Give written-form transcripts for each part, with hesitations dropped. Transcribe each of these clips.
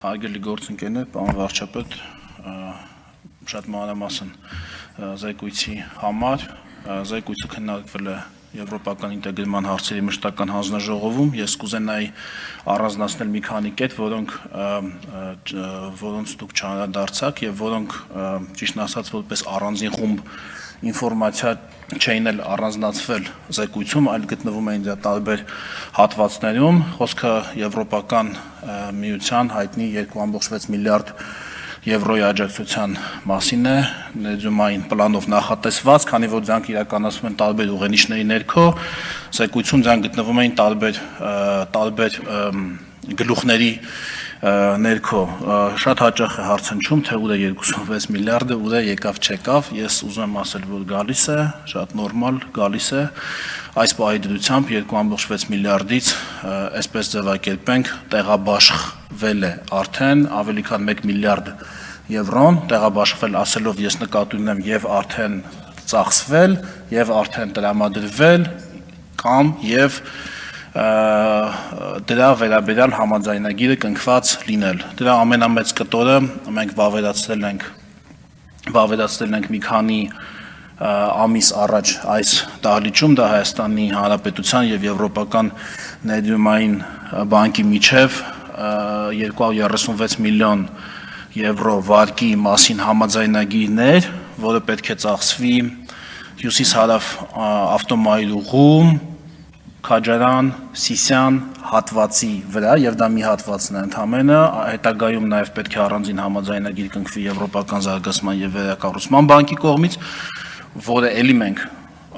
Արգելի գործընկերներ, պարոն վարչապետ, շատ մանրամասն զեկույցի համար, զեկույցը քննարկվել է Եվրոպական ինտեգրման հարցերի մշտական հանձնաժողովում, ես կուզենայի առանձնացնել մի քանի կետ, որոնց դուք չանդրադարձաք եւ որոնք ճիշտն ասած որպես առանձին խումբ ինֆորմացիա չէին էլ առանձնացվել զեկույցում, այլ գտնվում էին դրա տարբեր հատվածներում, խոսքը Եվրոպական միության հայտնի 2.6 միլիարդ եվրոյի աջակցության մասին է, ներդրումային պլանով նախատեսված, քանի որ դրանք իրականացվում են տարբեր ուղենիշների ներքո, զեկույցում դրանք գտնվում էին տարբեր գլուխների ներքո, շատ հաճախ է հարցնչում, թե ուր է 2.6 միլիարդը, ուր է եկավ չեկավ, ես ուզում եմ ասել, որ գալիս է, շատ նորմալ գալիս է, այս պահի դրությամբ 2.6 միլիարդից, այսպես ձևակերպենք, տեղաբաշխվել է արդեն ավելի քան 1 միլիարդ եվրոն, տեղաբաշխվել ասելով ես նկատի ունեմ եւ արդեն ծախսվել, եւ արդեն տրամադրվել, կամ եւ դրա վերաբերյալ համաձայնագիրը կնքված լինել։ Դրա ամենամեծ կտորը մենք վավերացրել ենք մի քանի ամիս առաջ այս դահլիճում, դա Հայաստանի Հանրապետության եւ Եվրոպական ներդրումային բանկի միջև 236 միլիոն եվրո վարկի մասին համաձայնագիրներ, որը պետք է ծախսվի հյուսիս-հարավ ավտոմայրուղու Քաջարան, Սիսյան հատվածի վրա, եւ դա մի հատվածն է ընդամենը, հետագայում նաեւ պետք է առանձին համաձայնագիր կնքվի Եվրոպական զարգացման եւ վերակառուցման բանկի կողմից, որը էլի մենք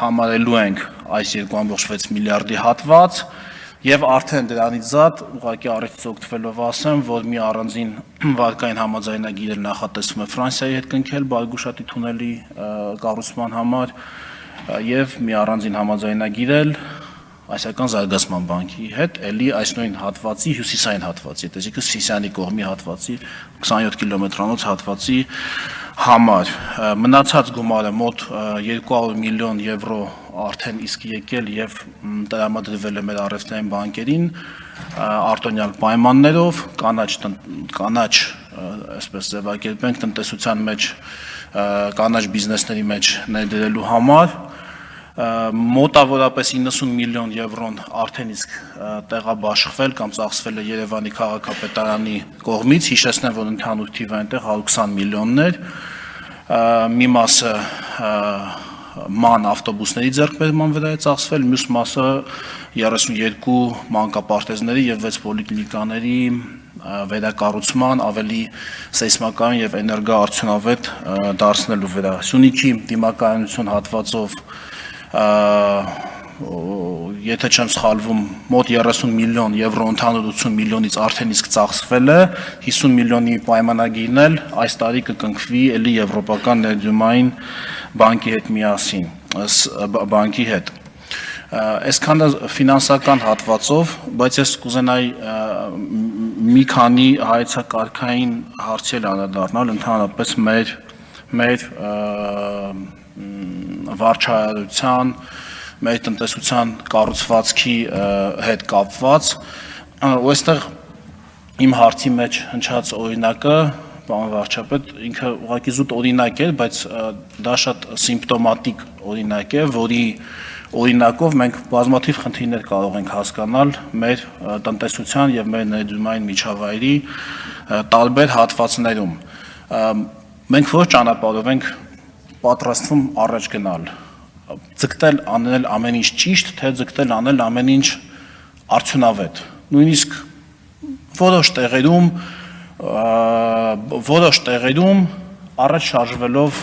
համարելու ենք այս 2.6 միլիարդի հատված, եւ արդեն դրանից զատ ուղղակի առիթից օգտվելով ասեմ, որ մի առանձին վարկային համաձայնագիր նախատեսվում է Ֆրանսիայի հետ կնքել Բարգուշատի թունելի կառուցման համար եւ մի առանձին համաձայնագիր Ասիական զարգացման բանկի հետ, էլի այս նույն հատվածի, հյուսիսային հատվածի, այսինքն Սիսյանի կողմի հատվածի, 27 կիլոմետրանոց հատվածի համար։ Մնացած գումարը մոտ 200 միլիոն եվրո արդեն իսկ եկել եւ տրամադրվել է մեր առևտրային բանկերին արտոնյալ պայմաններով, կանաչ, այսպես ձևակերպենք, տնտեսության մեջ, կանաչ բիզնեսների մեջ ներդրելու համար մոտավորապես 90 միլիոն եվրոն արդեն իսկ տեղաբաշխվել կամ ծախսվել է Երևանի քաղաքապետարանի կողմից, հիշեցնեմ, որ ընդհանուր թիվը այնտեղ 120 միլիոններ, մի մասը ման ավտոբուսների ձեռքբերման վրա է ծախսվել, մյուս մասը 32 մանկապարտեզների եւ 6 պոլիկլինիկաների վերակառուցման ավելի սեյսմական եւ էներգոարդյունավետ դարձնելու վրա։ Սյունիքի դիմակայունություն հատվածով եթե չեմ սխալվում, մոտ 30 միլիոն եվրո ընդհանուր 80 միլիոնից արդեն իսկ ծախսվել է, 50 միլիոնի պայմանագիրն էլ այս տարի կկնքվի էլի Եվրոպական ներդրումային բանկի հետ միասին, բանկի հետ։ Այսքանը ֆինանսական հատվածով, բայց ես կուզենայի մի քանի հայեցակարգային հարցեր անդրադառնալ ընդհանրապես մեր վարչարարության, մեր տնտեսության կառուցվածքի հետ կապված, ու այստեղ իմ հարցի մեջ հնչած օրինակը, պարոն վարչապետ, ինքը ուղղակի զուտ օրինակ է, բայց դա շատ սիմպտոմատիկ օրինակ է, որի օրինակով մենք բազմաթիվ խնդիրներ կարող ենք հասկանալ մեր տնտեսության եւ մեր ներդրումային միջավայրի տարբեր հատվածներում։ Մենք որ ճանապարհով ենք պատրաստվում առաջ գնալ, ձգտել անել ամեն ինչ ճիշտ, թե ձգտել անել ամեն ինչ արդյունավետ։ Նույնիսկ որոշ տեղերում առաջ շարժվելով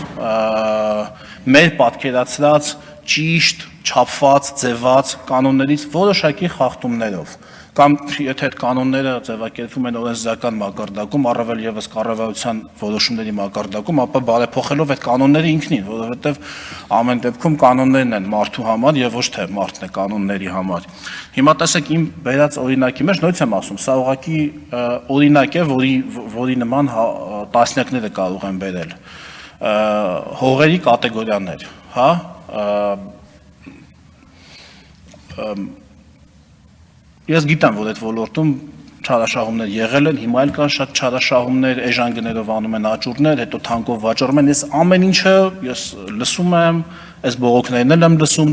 մեր պատկերացրած ճիշտ, չափված, ձևած կանոններից որոշակի խախտումներով, կամ եթե այդ կանոնները ձևակերպվում են օրենսդրական մակարդակում, առավել եւս կառավարության որոշումների մակարդակում, ապա բարեփոխելով այդ կանոնները ինքնին, որովհետեւ ամեն դեպքում կանոններն են մարդու համար եւ ոչ թե մարդն է կանոնների համար։ Հիմա տեսեք իմ վերած օրինակի մեջ նույնիսկ եմ ասում, սա ուղղակի օրինակ է, որի նման տասնյակները կարող են բերել։ Հողերի կատեգորիաներ, հա, ես գիտեմ, որ այդ ոլորտում չարաշահումներ եղել են, հիմա էլ կան շատ չարաշահումներ, էժան գներով անում են աճուրներ, հետո թանկով վաճառում են, ես ամեն ինչը ես լսում եմ, այս բողոքներն էլ եմ լսում,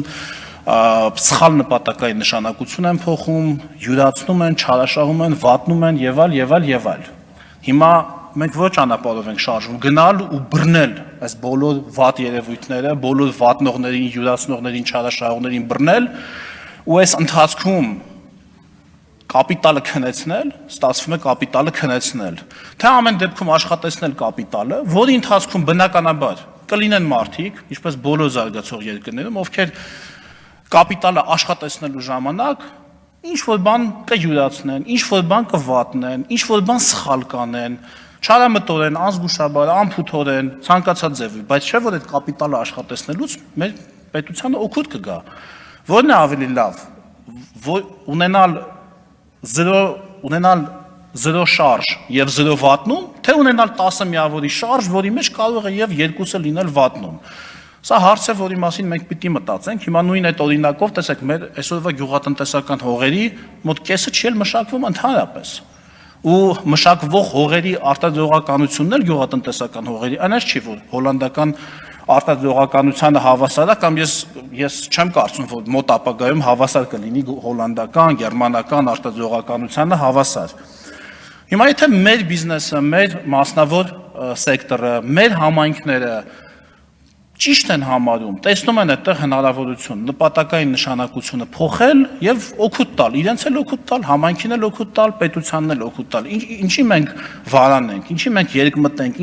սխալ նպատակային նշանակություն են փոխում, յուրացնում են, չարաշահում են, վատնում են եւ այլ։ Հիմա մենք ոչ ճանապարհով ենք շարժվում, գնալ ու բռնել այս բոլոր վատ երևույթները, բոլոր վատնողներին, յուրացնողներին, չարաշահողներին բռնել ու այս ընթացքում կապիտալը քնեցնել, ստացվում է կապիտալը քնեցնել։ Թե ամեն դեպքում աշխատեցնել կապիտալը, որի ընթացքում բնականաբար կլինեն մարդիկ, ինչպես բոլոր զարգացող երկրներում, ովքեր կապիտալը աշխատեցնելու ժամանակ ինչ-որ բան կյուրացնեն, ինչ-որ բան կվատնեն, ինչ-որ բան սխալ կանեն, չարամտորեն, անզգուշաբար, անփութորեն, ցանկացած ձևի, բայց չէ որ այդ կապիտալը աշխատեցնելուց մեր պետությանը օգուտ կգա։ Որն է ավելի լավ, ունենալ 0 շարժ եւ 0 վատնում, թե ունենալ 10 միավորի շարժ, որի մեջ կարող է եւ երկուսը լինել վատնում։ Սա հարց է, որի մասին մենք պիտի մտածենք։ Հիմա նույն այդ օրինակով տեսեք, մեր այսօրվա գյուղատնտեսական հողերի մոտ կեսը չի էլ մշակվում ընդհանրապես։ Ու մշակվող հողերի արտադրողականությունն էլ գյուղատնտեսական հողերի, այնպես չի, որ հոլանդական արտադրողականությանը հավասար է, կամ ես չեմ կարծում, որ մոտ ապագայում հավասար կլինի հոլանդական, գերմանական արտադրողականությանը հավասար։ Հիմա եթե մեր բիզնեսը, մեր մասնավոր սեկտորը, մեր համայնքները ճիշտ են համարում, տեսնում են այդտեղ հնարավորություն, նպատակային նշանակությունը փոխել եւ օգուտ տալ, իրենց էլ օգուտ տալ, համայնքին էլ օգուտ տալ, պետությանն էլ օգուտ տալ։ Ինչի մենք վարանենք, ինչի մենք երկմտենք,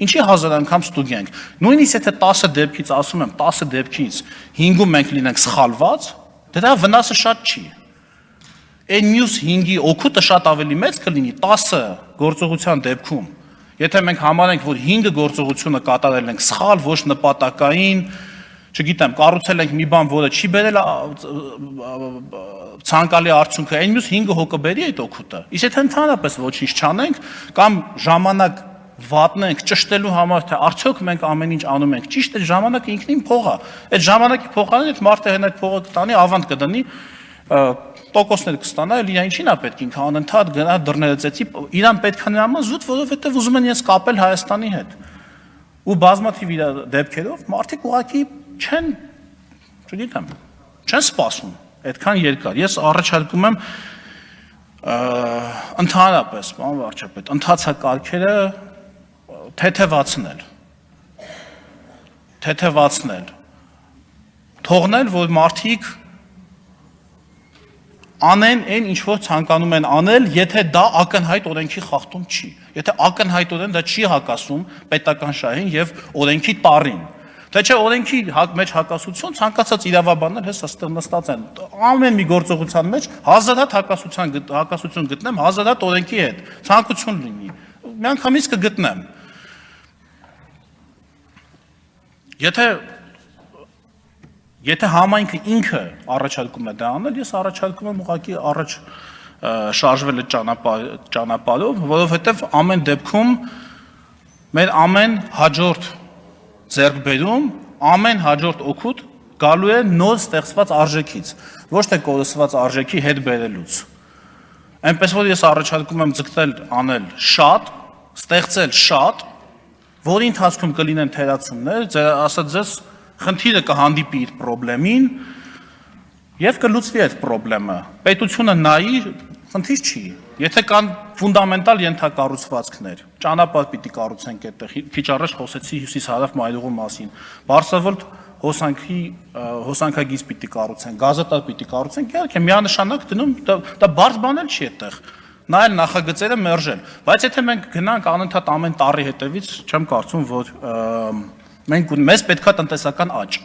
ինչի հազար անգամ ստուգենք։ Նույնիսկ եթե 10 դեպքից ասում եմ, 10 դեպքից 5-ում մենք լինենք սխալված, դրա վնասը շատ չի։ Այն մյուս 5-ի օգուտը շատ ավելի մեծ կլինի 10 գործողության դեպքում։ Եթե մենք համարենք, որ 5 գործողությունը կատարել ենք սխալ, ոչ նպատակային, չգիտեմ, կառուցել ենք մի բան, որը չի բերել ցանկալի արդյունքը, այն մյուս 5-ը հո կբերի այդ օգուտը։ Իսկ եթե ընդհանրապես ոչինչ չանենք կամ ժամանակ վատնենք ճշտելու համար, թե արդյոք մենք ամեն ինչ անում ենք ճիշտ, այդ ժամանակը ինքնին փող է։ Այդ ժամանակի փոխարեն այդ մարդը հենց այդ փողը կտանի, ավանդ կդնի, տոկոսներ կստանա, էլ իրան ինչին է պետք ինքը անընդհատ գնա դռները ծեցի, իրան պետք է նրա համար զուտ, որովհետև ուզում են իրենց կապել Հայաստանի հետ։ Ու բազմաթիվ իր դեպքերով մարդիկ ուղղակի չեն, չգիտեմ, չեն սպասում այդքան երկար։ Ես առաջարկում եմ ընդհանրապես, պարոն վարչապետ, ընթացակարգերը թեթևացնել, թողնել, որ մարդիկ անեն այն ինչ որ ցանկանում են անել, եթե դա ակնհայտ օրենքի խախտում չի։ Եթե ակնհայտորեն դա չի հակասում պետական շահին եւ օրենքի տառին։ Թե չէ օրենքի մեջ հակասություն ցանկացած իրավաբաններ հենց այստեղ նստած են։ Ամեն մի գործողության մեջ հազարհատ հակասություն գտնեմ, հազարհատ օրենքի հետ։ Ցանկություն լինի։ Միանգամից կգտնեմ։ Եթե համայնքը ինքը առաջարկում է դա անել, ես առաջարկում եմ ուղղակի առաջ շարժվել այդ ճանապարհով, որովհետև ամեն դեպքում մեր ամեն հաջորդ ձեռքբերում, ամեն հաջորդ օգուտ գալու է նոր ստեղծված արժեքից, ոչ թե կորսված արժեքի հետ բերելուց։ Այնպես որ ես առաջարկում եմ ձգտել անել շատ, ստեղծել շատ, որի ընթացքում կլինեն թերացումներ, ասած ձեզ խնդիրը կհանդիպի իր պրոբլեմին եւ կլուծվի այդ պրոբլեմը։ Պետությունը նայի, խնդիր չի։ Եթե կան ֆունդամենտալ ենթակառուցվածքներ, ճանապարհ պիտի կառուցենք այդտեղ, քիչ առաջ խոսեցի հյուսիս-հարավ մայրուղու մասին, Բարսավոտ հոսանքագիծ պիտի կառուցենք, գազատար պիտի կառուցենք, իհարկե միանշանակ դնում, դա բարձ բան էլ չի այդտեղ։ Նայել նախագծերը մերժել, բայց եթե մենք գնանք անընդհատ ամեն տառի հետևից, չեմ կարծում, որ մեզ պետքա տնտեսական աճ։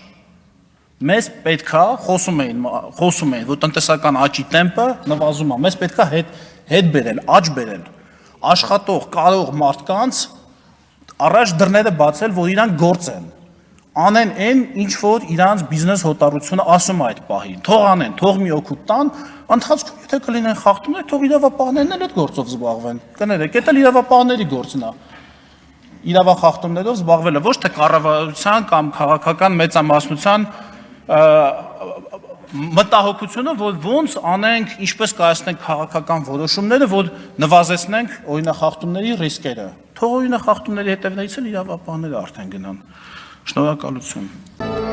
Մեզ պետքա խոսում էին, որ տնտեսական աճի տեմպը նվազում է, մեզ պետքա հետ բերել, աճ բերել, աշխատող, կարող մարդկանց առաջ դռները բացել, որ իրանք գործեն, անեն այն, ինչ որ իրանց բիզնես հոտառությունը ասում է այդ պահին, թող անեն, թող մի օգուտ տան, ընթացքում եթե կլինեն խախտումներ, թող իրավապահներն էլ այդ գործով զբաղվեն, կներեք, դա իրավապահների գործն է։ Իրավախախտումներով զբաղվելը ոչ թե կառավարության կամ քաղաքական մեծամասնության մտահոգությունը, որ ոնց անենք, ինչպես կայացնենք քաղաքական որոշումները, որ նվազեցնենք օրինախախտումների ռիսկերը։ Թող օրինախախտումների հետևներից էլ իրավապահները արդեն գնան։ Շնորհակալություն։